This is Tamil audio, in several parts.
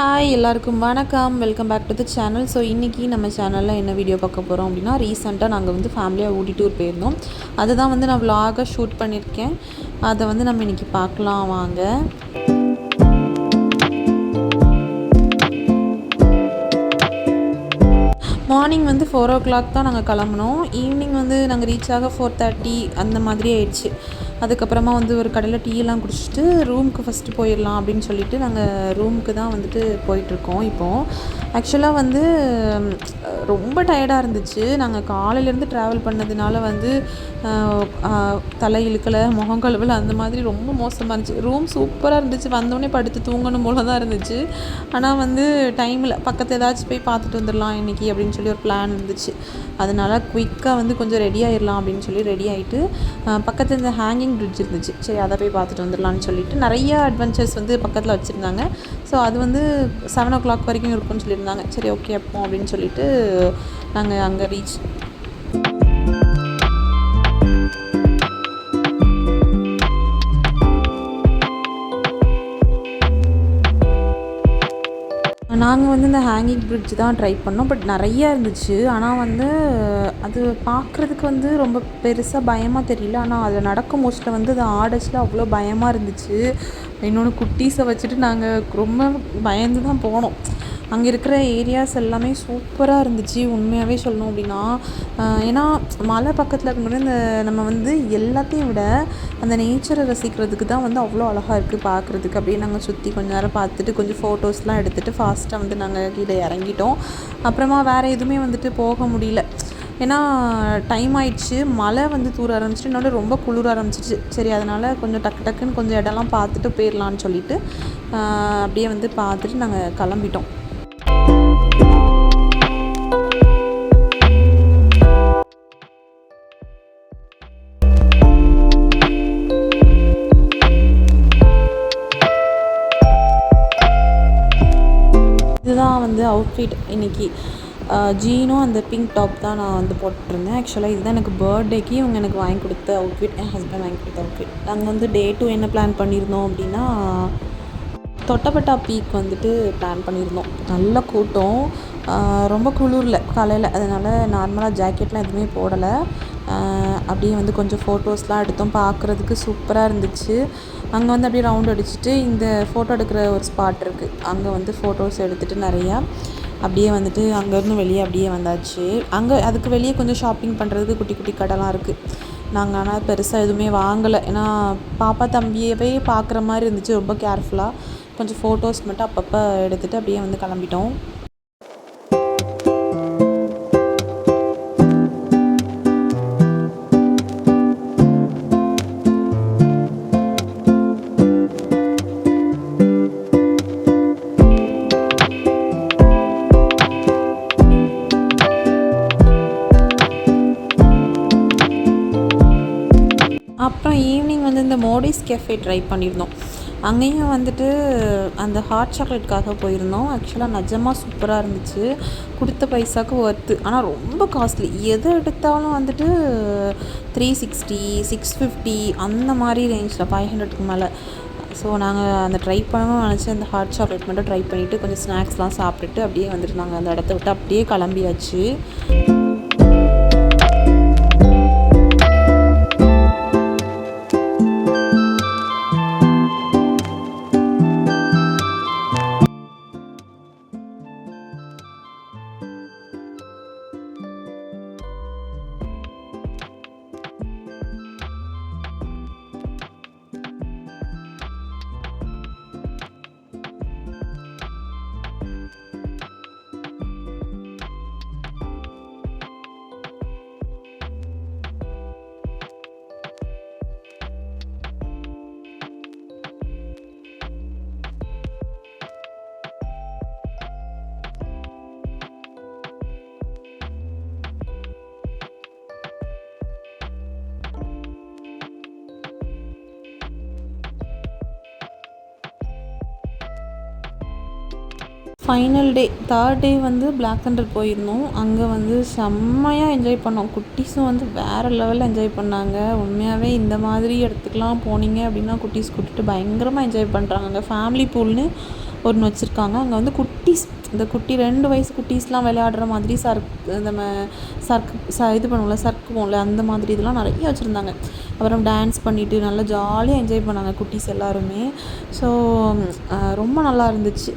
ஹாய் எல்லாருக்கும் வணக்கம். Welcome back to the channel. So இன்றைக்கி நம்ம சேனலில் என்ன வீடியோ பார்க்க போகிறோம் அப்படின்னா, ரீசெண்டாக நாங்கள் வந்து ஃபேமிலியாக ஊட்டி டூர் போயிருந்தோம். அதை தான் வந்து நான் vlog-ஆ ஷூட் பண்ணியிருக்கேன். அதை வந்து நம்ம இன்றைக்கி பார்க்கலாம் வாங்க. மார்னிங் வந்து 4 o'clock தான் நாங்கள் கிளம்புனோம். ஈவினிங் வந்து நாங்கள் ரீச் ஆக 4:30 அந்த மாதிரி ஆயிடுச்சு. அதுக்கப்புறமா வந்து ஒரு கடையில் டீயெல்லாம் குடிச்சிட்டு ரூமுக்கு ஃபஸ்ட்டு போயிடலாம் அப்படின்னு சொல்லிட்டு நாங்கள் ரூமுக்கு தான் வந்துட்டு போயிட்டுருக்கோம். இப்போது ஆக்சுவலாக வந்து ரொம்ப டயர்டாக இருந்துச்சு. நாங்கள் காலையிலேருந்து ட்ராவல் பண்ணதுனால வந்து தலை இழுக்கலை, முகம் கழுவலை, அந்த மாதிரி ரொம்ப மோசமாக இருந்துச்சு. ரூம் சூப்பராக இருந்துச்சு. வந்தோடனே படுத்து தூங்கணும் போல தான் இருந்துச்சு. ஆனால் வந்து டைமில் பக்கத்தில் ஏதாச்சும் போய் பார்த்துட்டு வந்துடலாம் இன்றைக்கி அப்படின்னு சொல்லி ஒரு பிளான் இருந்துச்சு. அதனால் குயிக்காக வந்து கொஞ்சம் ரெடி ஆகிடலாம் அப்படின்னு சொல்லி ரெடி ஆகிட்டு பக்கத்தில் இந்த ஹேங்கிங் பிரிட்ஜ் இருந்துச்சு. சரி அதை போய் பார்த்துட்டு வந்துடலான்னு சொல்லிட்டு நிறைய அட்வென்ச்சர்ஸ் வந்து பக்கத்தில் வச்சுருந்தாங்க. ஸோ அது வந்து 7 o'clock வரைக்கும் இருக்கும்னு சொல்லியிருந்தாங்க. சரி ஓகே அப்போ அப்படின்னு சொல்லிட்டு நாங்கள் அங்கே ரீச். நாங்கள் வந்து இந்த ஹேங்கிங் பிரிட்ஜ் தான் ட்ரை பண்ணோம். பட் நிறையா இருந்துச்சு. ஆனால் வந்து அது பார்க்குறதுக்கு வந்து ரொம்ப பெருசாக பயமாக தெரியல. ஆனால் அதில் நடக்கும் மோஸ்ட்டில் வந்து அது ஆடஸில் அவ்வளோ பயமாக இருந்துச்சு. இன்னொன்று குட்டீஸை வச்சுட்டு நாங்கள் ரொம்ப பயந்து தான் போனோம். அங்கே இருக்கிற ஏரியாஸ் எல்லாமே சூப்பராக இருந்துச்சு உண்மையாகவே சொல்லணும் அப்படின்னா. ஏன்னா மலை பக்கத்தில் இருக்கும்போது இந்த நம்ம வந்து எல்லாத்தையும் விட அந்த நேச்சரை ரசிக்கிறதுக்கு தான் வந்து அவ்வளோ அழகாக இருக்குது பார்க்குறதுக்கு. அப்படியே நாங்கள் சுற்றி கொஞ்சம் நேரம் பார்த்துட்டு கொஞ்சம் ஃபோட்டோஸ்லாம் எடுத்துகிட்டு ஃபாஸ்ட்டாக வந்து நாங்கள் கீழே இறங்கிட்டோம். அப்புறமா வேறு எதுவுமே வந்துட்டு போக முடியல. ஏன்னா டைம் ஆயிடுச்சு, மழை வந்து தூர ஆரம்பிச்சிட்டு இன்னொன்று ரொம்ப குளிர ஆரம்பிச்சிச்சு. சரி அதனால் கொஞ்சம் டக்குன்னு கொஞ்சம் இடம்லாம் பார்த்துட்டு போயிடலான்னு சொல்லிட்டு அப்படியே வந்து பார்த்துட்டு நாங்கள் கிளம்பிட்டோம். இதுதான் வந்து அவுட்ஃபிட் இன்றைக்கி. ஜீனும் அந்த பிங்க் டாப் தான் நான் வந்து போட்டுருந்தேன். ஆக்சுவலாக இதுதான் எனக்கு பர்த்டேக்கு இவங்க எனக்கு வாங்கி கொடுத்த அவுட்ஃபிட், என் ஹஸ்பண்ட் வாங்கி கொடுத்த அவுட்ஃபிட். நாங்கள் வந்து டே 2 என்ன பிளான் பண்ணியிருந்தோம் அப்படின்னா, தொட்டபெட்டா பீக் வந்துட்டு பிளான் பண்ணியிருந்தோம். நல்ல கூட்டம், ரொம்ப குளிரில் காலையில், அதனால் நார்மலாக ஜாக்கெட்லாம் எதுவுமே போடலை. அப்படியே வந்து கொஞ்சம் ஃபோட்டோஸ்லாம் எடுத்தோம். பார்க்குறதுக்கு சூப்பராக இருந்துச்சு. அங்கே வந்து அப்படியே ரவுண்ட் அடிச்சுட்டு இந்த ஃபோட்டோ எடுக்கிற ஒரு ஸ்பாட் இருக்குது, அங்கே வந்து ஃபோட்டோஸ் எடுத்துகிட்டு நிறையா அப்படியே வந்துட்டு அங்கேருந்து வெளியே அப்படியே வந்தாச்சு. அங்கே அதுக்கு வெளியே கொஞ்சம் ஷாப்பிங் பண்ணுறதுக்கு குட்டி குட்டி கடைலாம் இருக்குது. நாங்கள் ஆனால் பெருசாக எதுவுமே வாங்கலை. ஏன்னா பாப்பா தம்பியவே பார்க்குற மாதிரி இருந்துச்சு. ரொம்ப கேர்ஃபுல்லாக கொஞ்சம் ஃபோட்டோஸ் மட்டும் அப்பப்போ எடுத்துகிட்டு அப்படியே வந்து கிளம்பிட்டோம். அப்புறம் ஈவினிங் வந்து இந்த மோடிஸ் கேஃபே ட்ரை பண்ணியிருந்தோம். அங்கேயும் வந்துட்டு அந்த ஹாட் சாக்லேட்காக போயிருந்தோம். ஆக்சுவலாக நிஜமாக சூப்பராக இருந்துச்சு. கொடுத்த பைசாவுக்கு ஒர்த்து. ஆனால் ரொம்ப காஸ்ட்லி. எது எடுத்தாலும் வந்துட்டு 360, 650 அந்த மாதிரி ரேஞ்சில் 500க்கு மேலே. ஸோ நாங்கள் அந்த ட்ரை பண்ணணும்னு நினச்சி அந்த ஹாட் சாக்லேட் மட்டும் ட்ரை பண்ணிவிட்டு கொஞ்சம் ஸ்நாக்ஸ்லாம் சாப்பிட்டுட்டு அப்படியே வந்துட்டு நாங்கள் அந்த இடத்த விட்டு அப்படியே கிளம்பியாச்சு. ஃபைனல் டே 3rd டே வந்து பிளாக் தண்டர் போயிருந்தோம். அங்கே வந்து செம்மையாக என்ஜாய் பண்ணோம். குட்டீஸும் வந்து வேறு லெவலில் என்ஜாய் பண்ணாங்க. உண்மையாகவே இந்த மாதிரி இடத்துக்குலாம் போனீங்க அப்படின்னா குட்டீஸ் கூட்டிகிட்டு பயங்கரமாக என்ஜாய் பண்ணுறாங்க. அங்கே ஃபேமிலி பூல்னு ஒன்று வச்சுருக்காங்க. அங்கே வந்து குட்டீஸ், இந்த குட்டி 2 வயசு குட்டீஸ்லாம் விளையாடுற மாதிரி நம்ம இது பண்ணுவோம்ல, சறுக்குவோம்ல, அந்த மாதிரி இதெல்லாம் நிறைய வச்சுருந்தாங்க. அப்புறம் டான்ஸ் பண்ணிவிட்டு நல்லா ஜாலியாக என்ஜாய் பண்ணாங்க குட்டீஸ் எல்லாருமே. ஸோ ரொம்ப நல்லா இருந்துச்சு.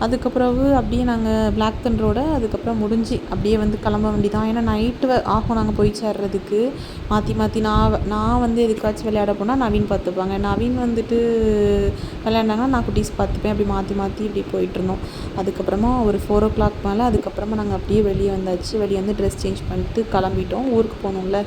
அதுக்கப்புறம் அப்படியே நாங்கள் பிளாக் தண்டரோட அதுக்கப்புறம் முடிஞ்சு அப்படியே வந்து கிளம்ப வேண்டி தான். ஏன்னா நைட்டு ஆகும் நாங்கள் போய் சேர்றதுக்கு. மாற்றி மாற்றி நான் வந்து எதுக்காச்சும் விளையாட போனால் நவீன் பார்த்துப்பாங்க. நவீன் வந்துட்டு விளையாண்டாங்கன்னா நான் குட்டீஸ் பார்த்துப்பேன். அப்படி மாற்றி மாற்றி இப்படி போயிட்டுருந்தோம். அதுக்கப்புறமா ஒரு 4 o'clock மேலே அதுக்கப்புறமா நாங்கள் அப்படியே வெளியே வந்தாச்சு. வெளியே வந்து ட்ரெஸ் சேஞ்ச் பண்ணிட்டு கிளம்பிட்டோம். ஊருக்கு போகணும்ல.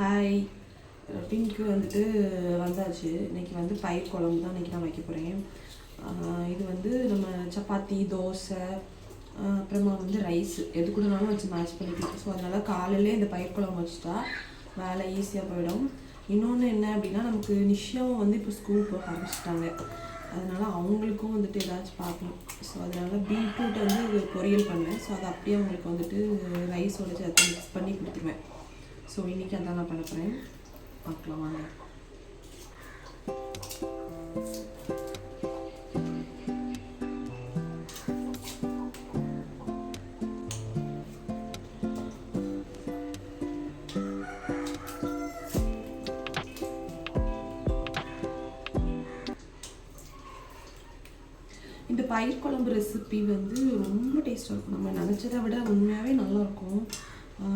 ஹாய், பிங்க்கு வந்துட்டு வந்தாச்சு. இன்றைக்கி வந்து பயிர் குழம்பு தான் இன்றைக்கி நான் வைக்க போகிறேன். இது வந்து நம்ம சப்பாத்தி, தோசை, அப்புறமா வந்து ரைஸ் எது கூடனாலும் வச்சு மேட்ச் பண்ணிக்கலாம். ஸோ அதனால் காலையிலே இந்த பயிர் குழம்பு வச்சுட்டா வேலை ஈஸியாக போயிடும். இன்னொன்று என்ன அப்படின்னா, நமக்கு நிஷாவும் வந்து இப்போ ஸ்கூல் போக ஆரம்பிச்சிட்டாங்க. அதனால் அவங்களுக்கும் வந்துட்டு ஏதாச்சும் பார்க்கணும். ஸோ அதனால் பீட்ரூட்டை வந்து பொரியல் பண்ணேன். ஸோ அதை அப்படியே அவங்களுக்கு வந்துட்டு ரைஸோட சேர்த்து மிக்ஸ் பண்ணி கொடுத்துருவேன். ஸோ இன்றைக்கி அதான் நான் பண்ண போகிறேன். பார்க்கலாம் வாங்க. இந்த பயிர் குழம்பு ரெசிபி வந்து ரொம்ப டேஸ்ட்டாக இருக்கும். நம்ம நினச்சதை விட உண்மையாகவே நல்லாயிருக்கும்.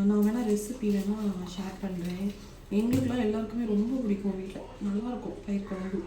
நான் வேணால் ரெசிபி வேணால் ஷேர் பண்ணுறேன். எங்களுக்குலாம் எல்லாருக்குமே ரொம்ப பிடிக்கும். வீட்டில் நல்லாயிருக்கும் பயிர் குழம்பு.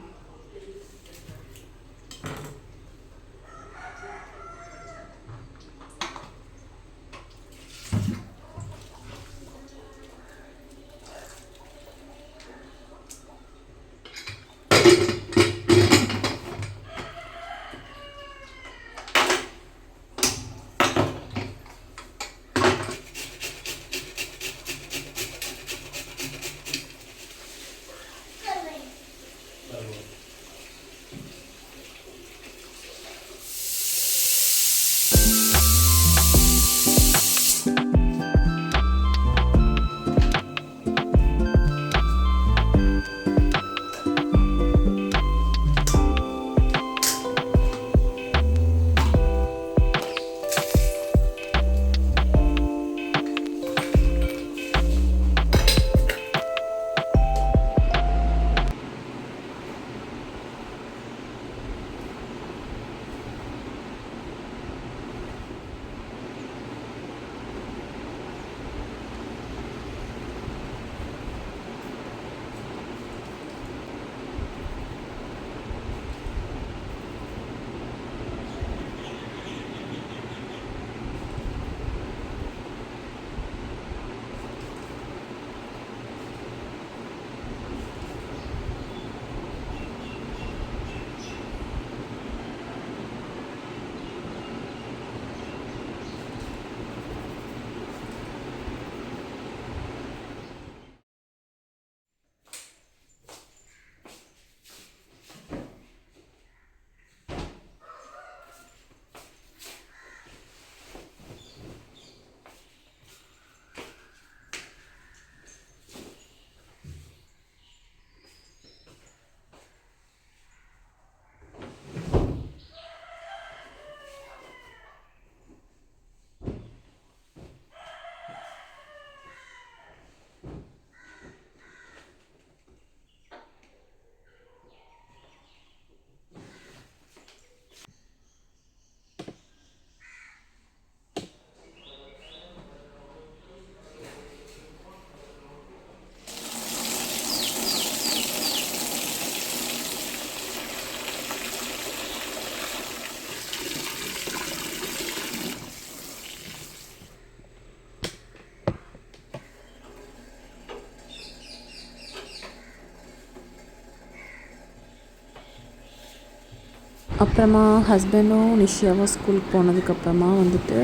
அப்புறமா ஹஸ்பண்டும் நிஷாவும் ஸ்கூலுக்கு போனதுக்கப்புறமா வந்துட்டு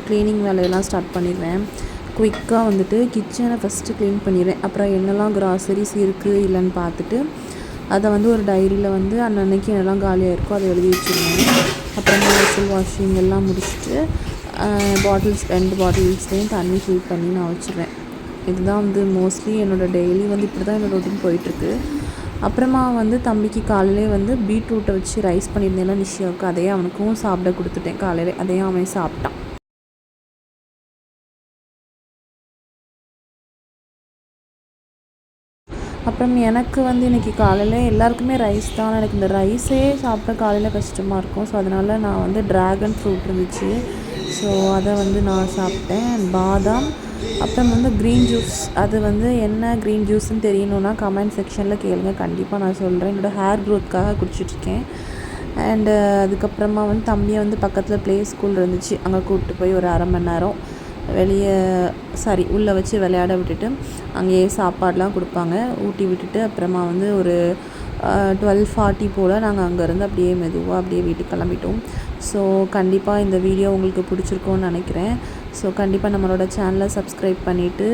க்ளீனிங் வேலையெல்லாம் ஸ்டார்ட் பண்ணிடுவேன். குயிக்காக வந்துட்டு கிச்சனை ஃபஸ்ட்டு க்ளீன் பண்ணிடுவேன். அப்புறம் என்னெல்லாம் க்ராசரிஸ் இருக்குது இல்லைன்னு பார்த்துட்டு அதை வந்து ஒரு டைரியில் வந்து அன்னன்னைக்கு என்னெல்லாம் காலியாக இருக்கோ அதை எழுதி வச்சுருவேன். அப்புறமா வெசல் வாஷிங் எல்லாம் முடிச்சுட்டு பாட்டில்ஸ் 2 பாட்டில்ஸ்லேயும் தண்ணி ஃபில் பண்ணி நான் வச்சுருவேன். இதுதான் வந்து மோஸ்ட்லி என்னோடய டெய்லி வந்து இப்படி தான் என்னோடய ரொட்டீன் போயிட்டுருக்கு. அப்புறமா வந்து தம்பிக்கு காலையிலே வந்து பீட்ரூட்டை வச்சு ரைஸ் பண்ணியிருந்தேன்னா நிஷியாவுக்கு அதையே அவனுக்கும் சாப்பிட கொடுத்துட்டேன். காலையில் அதையும் அவன் சாப்பிட்டான். அப்புறம் எனக்கு வந்து இன்றைக்கி காலையில் எல்லாருக்குமே ரைஸ் தான். எனக்கு இந்த ரைஸே சாப்பிட காலையில் கஷ்டமாக இருக்கும். ஸோ அதனால் நான் வந்து ட்ராகன் ஃப்ரூட் இருந்துச்சு, ஸோ அதை வந்து நான் சாப்பிட்டேன். பாதாம், அப்புறம் வந்து க்ரீன் ஜூஸ். அது வந்து என்ன க்ரீன் ஜூஸ்ன்னு தெரியணுன்னா கமெண்ட் செக்ஷனில் கேளுங்க, கண்டிப்பாக நான் சொல்கிறேன். என்னோடய ஹேர் க்ரோத்துக்காக குடிச்சிட்ருக்கேன். அண்டு அதுக்கப்புறமா வந்து தம்பியை வந்து பக்கத்தில் ப்ளே ஸ்கூல் இருந்துச்சு, அங்கே கூப்பிட்டு போய் ஒரு 1/2 மணி நேரம் வெளியே உள்ளே வச்சு விளையாட விட்டுட்டு அங்கேயே சாப்பாடெலாம் கொடுப்பாங்க, ஊட்டி விட்டுட்டு அப்புறமா வந்து ஒரு 12:40 போல் நாங்கள் அங்கேருந்து அப்படியே மெதுவாக அப்படியே வீட்டுக்கு கிளம்பிட்டோம். ஸோ கண்டிப்பாக இந்த வீடியோ உங்களுக்கு பிடிச்சிருக்கோன்னு நினைக்கிறேன். ஸோ கண்டிப்பாக நம்மளோட சேனலை சப்ஸ்கிரைப் பண்ணிவிட்டு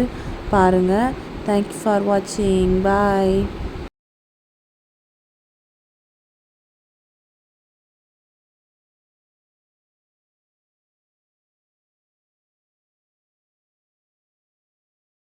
பாருங்கள். தேங்க்யூ ஃபார் வாட்சிங். பாய்.